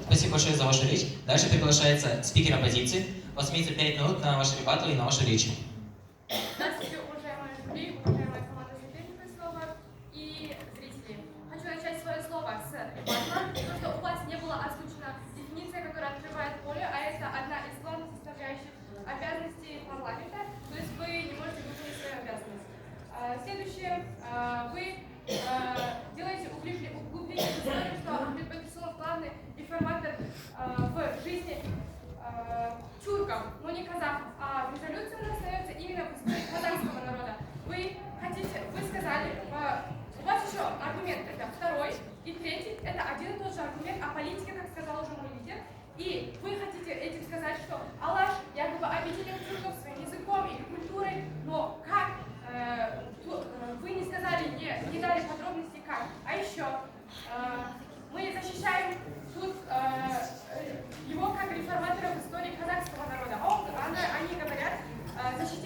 Спасибо большое за вашу речь. Дальше приглашается спикер оппозиции. У вас имеется 5 минут на ваши ребаты и на вашу речь. Здравствуйте, уважаемые жюри, уважаемая команда соперников слова и зрители. Хочу начать свое слово с ребатла, потому что у вас не была озвучена дефиниция, которая открывает поле, а это одна из главных составляющих обязанностей парламента, то есть вы не можете выполнить свою обязанность. Следующее, вы делаете углубление в историю, что Ахмед Бакирсунов главный информатор в жизни тюрков, но не казахов, а в резолюции она остается именно в истории казахского народа. Вы сказали, у вас еще аргумент это второй и третий, это один и тот же аргумент о политике, как сказал уже мой лидер, и вы хотите этим сказать, что Алаш якобы объединил тюрков своим языком или культурой, но как вы не сказали, не дали подробностей как.